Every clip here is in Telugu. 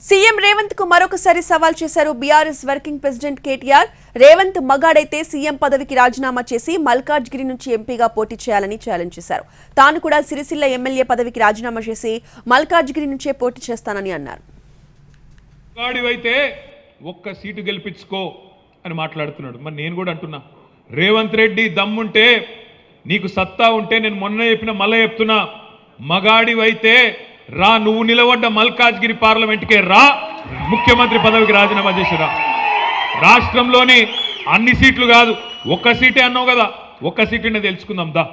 సీఎం రేవంత్ కు మరొకసారి సవాల్ చేశారు BRS working president KTR. Revanth మగాడైతే సీఎం పదవికి రాజీనామా చేసి మల్కాజ్గిరి నుంచి ఎంపీగా పోటీ చేయాలని ఛాలెంజ్ చేశారు. తాను కూడా సిరిసిల్ల ఎమ్మెల్యే పదవికి రాజీనామా చేసి మల్కాజ్గిరి నుంచే పోటీ చేస్తానని అన్నారు. మగాడివైతే ఒక్క సీటు గెలిపించుకో అని మాట్లాడుతున్నాడు. మరి నేను కూడా అంటున్నా, రేవంత్ రెడ్డి దమ్ముంటే, నీకు సత్తా ఉంటే, నేను మొన్న చెప్పిన మళ్ళీ చెప్తున్నా, మగాడివైతే రా, నువ్వు నిలబడ్డ మల్కాజ్గిరి పార్లమెంట్కే రా, ముఖ్యమంత్రి పదవికి రాజీనామా చేసిరా. రాష్ట్రంలోని అన్ని సీట్లు కాదు, ఒక్క సీటే అన్నావు కదా, ఒక్క సీటునే తెలుసుకుందాం దా.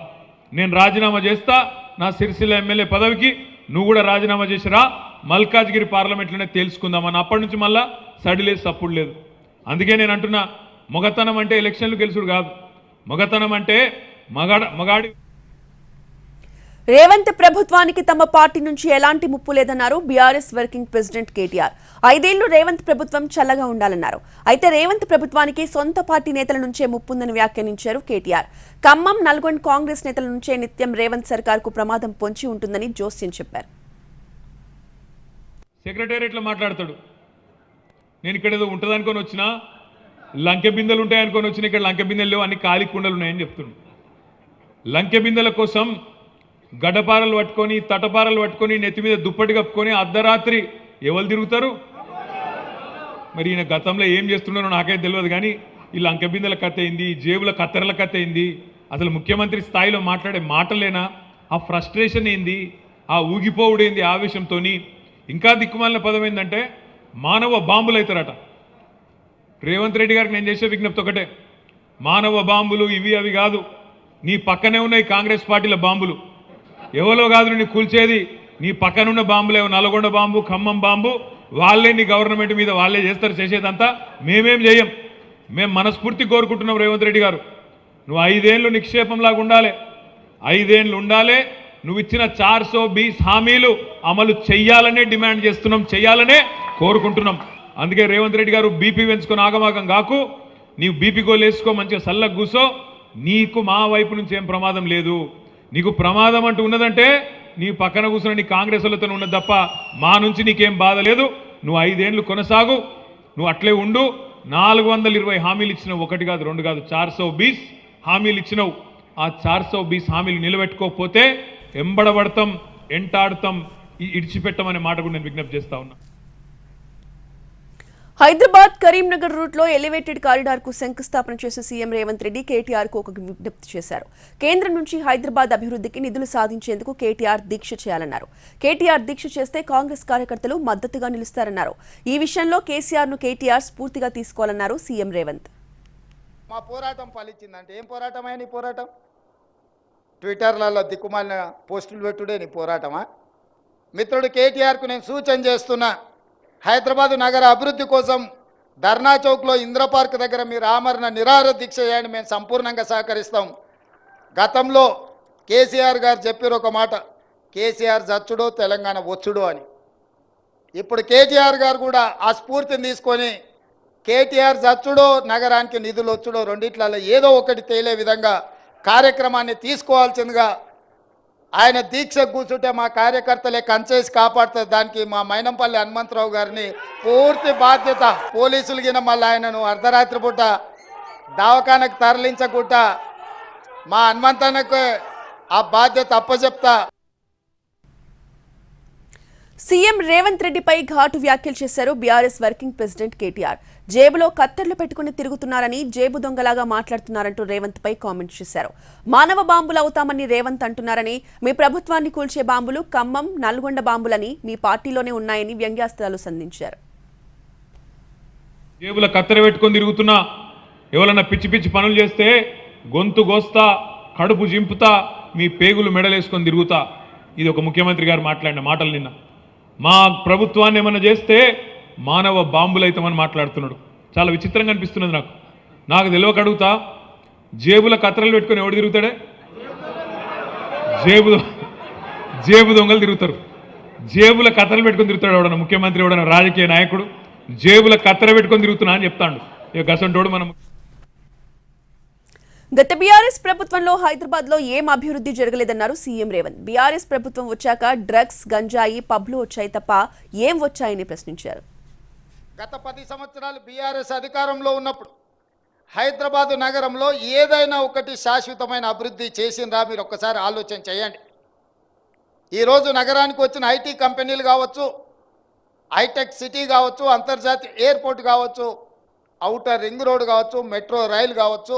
నేను రాజీనామా చేస్తా నా సిరిసిల్ల ఎమ్మెల్యే పదవికి, నువ్వు కూడా రాజీనామా చేసిరా, మల్కాజ్గిరి పార్లమెంట్లోనే తెలుసుకుందాం అని. అప్పటి నుంచి మళ్ళా సడిలేదు సప్పుడు లేదు. అందుకే నేను అంటున్నా, మగతనం అంటే ఎలక్షన్లు గెలుచుడు కాదు, మగతనం అంటే మగాడి. రేవంత్ ప్రభుత్వానికి తమ పార్టీ నుంచి ఎలాంటి ముప్పు లేదన్నారు బీఆర్ఎస్ వర్కింగ్ ప్రెసిడెంట్ కేటీఆర్. 5 ఏళ్లు రేవంత్ ప్రభుత్వం చల్లగా ఉండాలన్నారు. అయితే రేవంత్ ప్రభుత్వానికి సొంత పార్టీ నేతల నుంచే ముప్పుందని వ్యాఖ్యానించారు కేటీఆర్. ఖమ్మం, నల్గొండ కాంగ్రెస్ నేతల నుంచే నిత్యం రేవంత్ సర్కార్కు ప్రమాదం పొంచి ఉంటుందని జోస్యం చెప్పారు. సెక్రటేరియట్లో మాట్లాడతాడు, నేను ఇక్కడ ఏదో ఉంటుంది అనుకొని వచ్చినా, లంకె బిందెలు ఉంటాయనుకొని వచ్చిన, ఇక్కడ లంకె బిందెలు లేవు, అన్ని ఖాళీ కుండలు ఉన్నాయని చెప్తున్నాడు. లంకె బిందెల కోసం గడ్డపారలు పట్టుకొని, తటపారలు పట్టుకొని, నెత్తి మీద దుప్పటి కప్పుకొని అర్ధరాత్రి ఎవరు తిరుగుతారు? మరి ఈయన గతంలో ఏం చేస్తున్నారో నాకైతే తెలియదు, కానీ ఈ లంకె బిందెల కథ అయింది, జేబుల కత్తెరల కథ అయింది, అసలు ముఖ్యమంత్రి స్థాయిలో మాట్లాడే మాటలేనా? ఆ ఫ్రస్ట్రేషన్ ఏంది? ఆ ఊగిపోవుడేంది ఆవేశంతో? ఇంకా దిక్కుమాలిన పదం ఏంటంటే మానవ బాంబులు అవుతారట. రేవంత్ రెడ్డి గారికి నేను చేసే విజ్ఞప్తి ఒకటే, మానవ బాంబులు ఇవి అవి కాదు, నీ పక్కనే ఉన్నాయి కాంగ్రెస్ పార్టీల బాంబులు. ఎవరో కాదు నీ కూల్చేది, నీ పక్కనున్న బాంబులేవు, నల్గొండ బాంబు, ఖమ్మం బాంబు, వాళ్ళే నీ గవర్నమెంట్ మీద వాళ్ళే చేస్తారు. చేసేదంతా మేమేం చేయం. మేము మనస్ఫూర్తి కోరుకుంటున్నాం రేవంత్ రెడ్డి గారు, నువ్వు 5 ఏళ్ళు నిక్షేపంలాగా ఉండాలి, 5 ఏళ్ళు ఉండాలి. నువ్వు ఇచ్చిన 420 హామీలు అమలు చెయ్యాలనే డిమాండ్ చేస్తున్నాం, చెయ్యాలనే కోరుకుంటున్నాం. అందుకే రేవంత్ రెడ్డి గారు బీపీ పెంచుకొని ఆగమాగం కాకు, నీవు బీపీ గోలు వేసుకో, మంచిగా సల్లగా కూసో. నీకు మా వైపు నుంచి ఏం ప్రమాదం లేదు. నీకు ప్రమాదం అంటూ ఉన్నదంటే నీ పక్కన కూర్చున్న నీ కాంగ్రెస్ వాళ్ళతో ఉన్నది తప్ప మా నుంచి నీకేం బాధ లేదు. నువ్వు 5 ఏళ్ళు కొనసాగు, నువ్వు అట్లే ఉండు. 420 హామీలు ఇచ్చినావు, 1 కాదు 2 కాదు, 420 హామీలు ఇచ్చినావు. ఆ 420 హామీలు నిలబెట్టుకోకపోతే ఎంబడబడతాం, ఎంటాడుతాం, ఇడిచిపెట్టమనే మాట కూడా నేను విజ్ఞప్తి చేస్తా ఉన్నా. హైదరాబాద్ కరీంనగర్ రూట్ లో ఎలివేటెడ్ కారిడార్ కు శంకుస్థాపన చేసిన సీఎం రేవంత్ రెడ్డి కేటీఆర్ కు ఒక విజ్ఞప్తి చేశారు. కేంద్రం నుంచి హైదరాబాద్ అభివృద్ధికి నిధులు సాధించేందుకు కేటీఆర్ దీక్ష చేయాలన్నారు. కేటీఆర్ దీక్ష చేస్తే కాంగ్రెస్ కార్యకర్తలు మద్దతుగా నిలుస్తారన్నారు. ఈ విషయంలో కేసీఆర్ ను కేటీఆర్ స్ఫూర్తిగా తీసుకోవాలన్నారు సీఎం రేవంత్. మా పోరాటం ఫలించిందంటే ఏం పోరాటమే నీ పోరాటం? ట్విట్టర్లలో దిక్కుమాలిన పోస్టులు పెట్టుడే నీ పోరాటమా? మిత్రుడు కేటీఆర్కు నేను సూచన చేస్తున్నా, హైదరాబాద్ నగర అభివృద్ధి కోసం ధర్నా చౌక్లో ఇంద్ర పార్క్ దగ్గర మీరు ఆమరణ నిరాహార దీక్ష చేయండి, మేము సంపూర్ణంగా సహకరిస్తాం. గతంలో కేసీఆర్ గారు చెప్పారు ఒక మాట, కేసీఆర్ చచ్చుడో తెలంగాణ వచ్చుడో అని. ఇప్పుడు కేటీఆర్ గారు కూడా ఆ స్ఫూర్తిని తీసుకొని కేటీఆర్ చచ్చుడో నగరానికి నిధులు వచ్చుడో రెండిట్లలో ఏదో ఒకటి తేలే విధంగా కార్యక్రమాన్ని తీసుకోవాల్సిందిగా ఆయన దీక్ష కూర్చుంటే మా కార్యకర్తలే కంచేసి కాపాడుతుంది. దానికి మా మైనంపల్లి హనుమంతరావు గారిని పూర్తి బాధ్యత. పోలీసులు గిన మళ్ళీ ఆయనను అర్ధరాత్రి పూట దవాఖానకు తరలించకుండా మా హనుమంతన్నకు ఆ బాధ్యత అప్పచెప్తా. సీఎం రేవంత్ రెడ్డిపై ఘాటు వ్యాఖ్యలు చేశారు బీఆర్ఎస్ వర్కింగ్ ప్రెసిడెంట్ కేటీఆర్. జేబులో కత్తెర్లు పెట్టుకుని తిరుగుతున్నారని, జేబు దొంగలాగా మాట్లాడుతున్నారంటూ రేవంత్ పై కామెంట్ చేశారు. మానవ బాంబులు అవుతామని రేవంత్ అంటున్నారని, మీ ప్రభుత్వాన్ని కూల్చే బాంబులు ఖమ్మం, నల్గొండ బాంబులని మీ పార్టీలోనే ఉన్నాయని వ్యంగ్యాస్త్రాలు సంధించారు. జేబుల కత్తెర పెట్టుకొని తిరుగుతున్నా, ఎవరన్నా పిచ్చి పిచ్చి పనులు చేస్తే గొంతు గోస్తా, కడుపు జింపుతా, మీ పేగులు మెడలేసుకొని తిరుగుతా. ఇది ఒక ముఖ్యమంత్రి గారు మాట్లాడిన మాటలు. నిన్న మా ప్రభుత్వాన్ని ఏమన్నా చేస్తే మానవ బాంబులు అవుతామని మాట్లాడుతున్నాడు. చాలా విచిత్రంగా అనిపిస్తున్నది నాకు తెలియక అడుగుతా, జేబుల కత్తెరలు పెట్టుకొని ఎవడు తిరుగుతాడే? జేబు దొంగలు తిరుగుతారు. జేబుల కత్తెరలు పెట్టుకొని తిరుగుతాడు ఎవడన్నా ముఖ్యమంత్రి, ఎవడన్నా రాజకీయ నాయకుడు జేబుల కత్తెర పెట్టుకొని తిరుగుతున్నా అని చెప్తాడు. ఇక గసంటోడు మనం గత బీఆర్ఎస్ ప్రభుత్వంలో హైదరాబాద్ లో ఏం అభివృద్ధి జరగలేదన్నారు సీఎం రేవంత్. బీఆర్ఎస్ ప్రభుత్వం వచ్చాక డ్రగ్స్, గంజాయి, పబ్లు వచ్చాయి తప్ప ఏం వచ్చాయని ప్రశ్నించారు. గత 10 సంవత్సరాలు బీఆర్ఎస్ అధికారంలో ఉన్నప్పుడు హైదరాబాదు నగరంలో ఏదైనా ఒకటి శాశ్వతమైన అభివృద్ధి చేసిండ్రా? మీరు ఒక్కసారి ఆలోచన చేయండి. ఈరోజు నగరానికి వచ్చిన ఐటీ కంపెనీలు కావచ్చు, హైటెక్ సిటీ కావచ్చు, అంతర్జాతీయ ఎయిర్పోర్ట్ కావచ్చు, ఔటర్ రింగ్ రోడ్ కావచ్చు, మెట్రో రైలు కావచ్చు,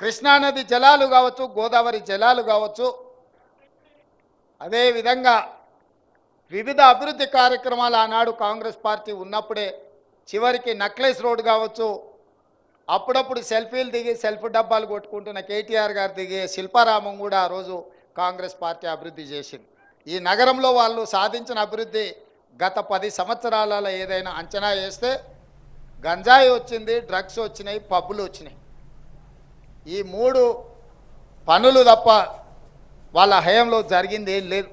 కృష్ణానది జలాలు కావచ్చు, గోదావరి జలాలు కావచ్చు, అదేవిధంగా వివిధ అభివృద్ధి కార్యక్రమాలు ఆనాడు కాంగ్రెస్ పార్టీ ఉన్నప్పుడే, చివరికి నక్లెస్ రోడ్ కావచ్చు, అప్పుడప్పుడు సెల్ఫీలు దిగి సెల్ఫ్ డబ్బాలు కొట్టుకుంటున్న కేటీఆర్ గారు దిగే శిల్పారామం కూడా ఆ రోజు కాంగ్రెస్ పార్టీ అభివృద్ధి చేసింది. ఈ నగరంలో వాళ్ళు సాధించిన అభివృద్ధి గత 10 సంవత్సరాలలో ఏదైనా అంచనా వేస్తే గంజాయి వచ్చింది, డ్రగ్స్ వచ్చినాయి, పబ్బులు వచ్చినాయి. ఈ 3 పనులు తప్ప వాళ్ళ హయాంలో జరిగింది ఏం లేదు.